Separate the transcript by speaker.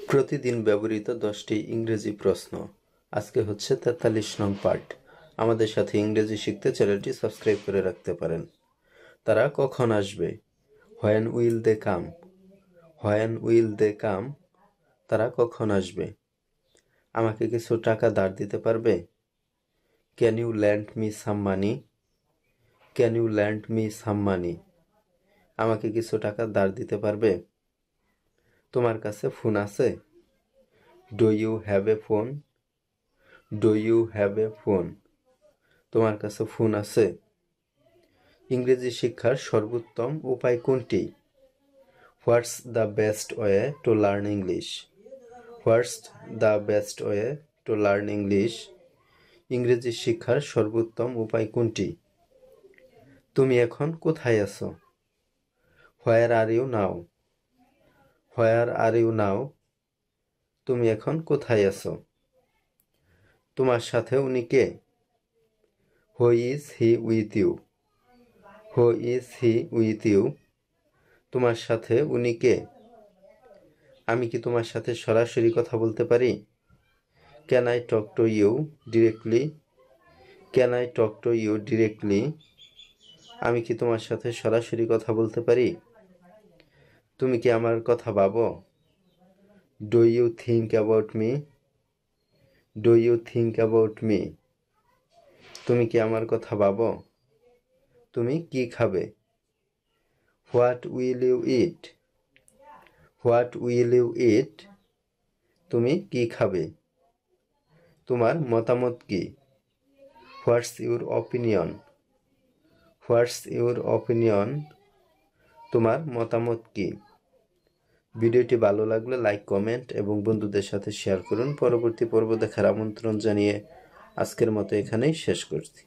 Speaker 1: প্রতিদিন ব্যবহৃত 10টি ইংরেজি প্রশ্ন। আজকে হচ্ছে 43 নং পার্ট। আমাদের সাথে ইংরেজি শিখতে চ্যানেলটি সাবস্ক্রাইব করে রাখতে পারেন। তারা কখন আসবে? When will they come? When will they come? তারা কখন আসবে? আমাকে কিছু টাকা ধার দিতে পারবে? Can you lend me some money? Can you lend me some money? আমাকে কিছু টাকা ধার দিতে পারবে? তোমার কাছে ফোন আছে? Do you have a phone? Do you have a phone? তোমার কাছে ফোন আছে? ইংরেজি শিক্ষার সর্বোত্তম উপায় কোনটি? What's the best way to learn English? What's the best way to learn English? ইংরেজি শিক্ষার সর্বোত্তম উপায় কোনটি? তুমি এখন কোথায় আছো? Where are you now? Where are you now? তুমি এখন কোথায় আছো? তোমার সাথে উনি কে? Who is he with you? Who is he with you? তোমার সাথে উনি কে? আমি কি তোমার সাথে সরাসরি কথা বলতে পারি? Can I talk to you directly? Can I talk to you directly? আমি কি তোমার সাথে সরাসরি কথা বলতে পারি? তুমি কি আমার কথা ভাবো? Do you think about me? Do you think about me? তুমি কি আমার কথা ভাবো? তুমি কি খাবে? What will you eat? What will you eat? তুমি কি খাবে? তোমার মতামত কি? What's your opinion? What's your opinion? তোমার মতামত কি? ভিডিওটি ভালো লাগলে লাইক, কমেন্ট এবং বন্ধুদের সাথে শেয়ার করুন। পরবর্তী পর্ব দেখার আমন্ত্রণ জানিয়ে আজকের মতো এখানেই শেষ করছি।